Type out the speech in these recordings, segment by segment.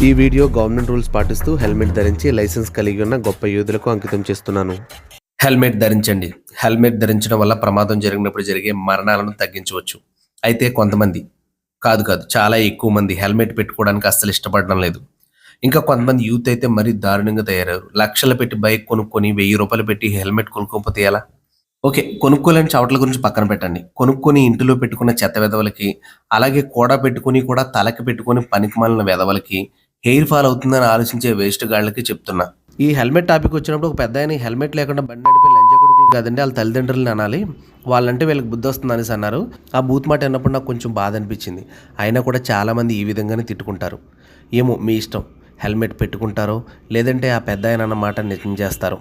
ఈ video government rules పాటిస్తూ helmet ధరించి లైసెన్స్ కలిగి ఉన్న గొప్ప యూదులకు అంకితం చేస్తున్నాను. హెల్మెట్ ధరించండి. హెల్మెట్ ధరించడం వల్ల ప్రమాదం జరిగినప్పుడు జరిగే మరణాలను తగ్గించవచ్చు. అయితే కొంతమంది కాదు చాలా ఎక్కువ మంది హెల్మెట్ పెట్టుకోవడానికి అస్సలు ఇష్టపడడం లేదు. ఇంకా కొంతమంది యూత్ అయితే మరీ దారుణంగా తయారయ్యారు. లక్షలు పెట్టి బైక్ కొనుక్కొని 1000 రూపాయలు పెట్టి హెల్మెట్ కొనుక్కోకపోతే ఎలా? ఓకే, కొనుక్కోలేని చవట్ల గురించి పక్కన పెట్టండి. కొనుక్కొని ఇంటిలో పెట్టుకున్న చెత్త వెధవలకి, అలాగే కూడా పెట్టుకుని కూడా తలకి పెట్టుకుని పనికిమాలిన వెధవలకి హెయిర్ ఫాల్ అవుతుందని ఆలోచించే వేస్ట్ గాళ్ళకి చెప్తున్నా. ఈ హెల్మెట్ టాపిక్ వచ్చినప్పుడు ఒక పెద్ద ఆయన హెల్మెట్ లేకుండా బండి నడిపే లంజ కొడుకులు కాదండి, వాళ్ళ తల్లిదండ్రులని అనాలి. వాళ్ళంటే వీళ్ళకి బుద్ధి వస్తుంది అనేసి అన్నారు. ఆ బూత్ మాట అన్నప్పుడు నాకు కొంచెం బాధ అనిపించింది. అయినా కూడా చాలామంది ఈ విధంగానే తిట్టుకుంటారు. ఏమో మీ ఇష్టం, హెల్మెట్ పెట్టుకుంటారో లేదంటే ఆ పెద్ద ఆయన అన్న మాట నిజం చేస్తారో.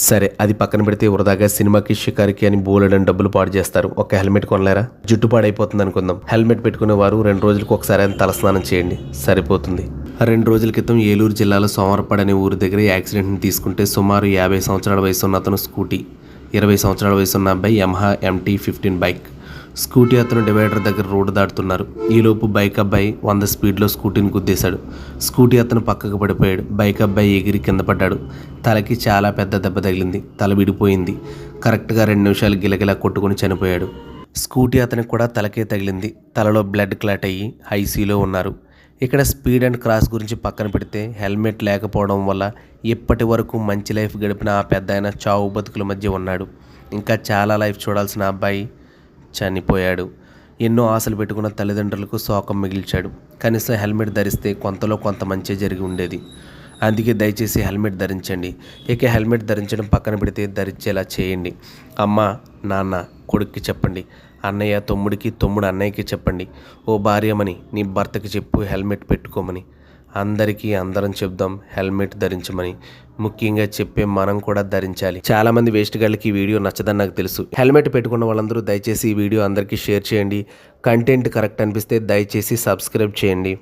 సరే, అది పక్కన పెడితే వృధాగా సినిమాకి షికారికి అని బోలెడని డబ్బులు పాడు చేస్తారు. ఒక హెల్మెట్ కొనలేరా? జుట్టు పాడైపోతుంది అనుకుందాం. హెల్మెట్ పెట్టుకునే వారు 2 రోజులకు ఒకసారి అని తలస్నానం చేయండి, సరిపోతుంది. 2 రోజుల క్రితం ఏలూరు జిల్లాలో సోమవారపాడు అనే ఊరి దగ్గర యాక్సిడెంట్ని తీసుకుంటే సుమారు 50 సంవత్సరాల వయసు ఉన్న అతను స్కూటీ, 20 సంవత్సరాల వయసు ఉన్న అబ్బాయి యమహా MT-15 బైక్. స్కూటీ అతను డివైడర్ దగ్గర రోడ్డు దాటుతున్నారు. ఈలోపు బైక్ అబ్బాయి 100 స్పీడ్లో స్కూటీని గుద్దేశాడు. స్కూటీ అతను పక్కకు పడిపోయాడు. బైక్ అబ్బాయి ఎగిరి కింద పడ్డాడు. తలకి చాలా పెద్ద దెబ్బ తగిలింది. తల విడిపోయింది. కరెక్ట్గా 2 నిమిషాలు గిలగిలా కొట్టుకుని చనిపోయాడు. స్కూటీ అతనికి కూడా తలకే తగిలింది. తలలో బ్లడ్ క్లాట్ అయ్యి ఐసీలో ఉన్నారు. ఇక్కడ స్పీడ్ అండ్ క్రాస్ గురించి పక్కన పెడితే హెల్మెట్ లేకపోవడం వల్ల ఇప్పటి వరకు మంచి లైఫ్ గడిపిన ఆ పెద్ద ఆయన చావు బతుకుల మధ్య ఉన్నాడు. ఇంకా చాలా లైఫ్ చూడాల్సిన అబ్బాయి చనిపోయాడు. ఎన్నో ఆశలు పెట్టుకున్న తల్లిదండ్రులకు శోకం మిగిల్చాడు. కనీసం హెల్మెట్ ధరిస్తే కొంతలో కొంత మంచి జరిగి ఉండేది. అందుకే దయచేసి హెల్మెట్ ధరించండి. ఇక హెల్మెట్ ధరించడం పక్కన పెడితే ధరించేలా చేయండి. అమ్మ నాన్న కొడుక్కి చెప్పండి, అన్నయ్య తమ్ముడికి, తమ్ముడు అన్నయ్యకి చెప్పండి. ఓ భార్యమని నీ భర్తకి చెప్పు హెల్మెట్ పెట్టుకోమని. అందరం చెప్దాం హెల్మెట్ ధరించమని. ముఖ్యంగా చెప్పే మనం కూడా ధరించాలి. చాలామంది వేస్ట్ గాళ్ళకి ఈ వీడియో నచ్చదని నాకు తెలుసు. హెల్మెట్ పెట్టుకున్న వాళ్ళందరూ దయచేసి ఈ వీడియో అందరికీ షేర్ చేయండి. కంటెంట్ కరెక్ట్ అనిపిస్తే దయచేసి సబ్స్క్రైబ్ చేయండి.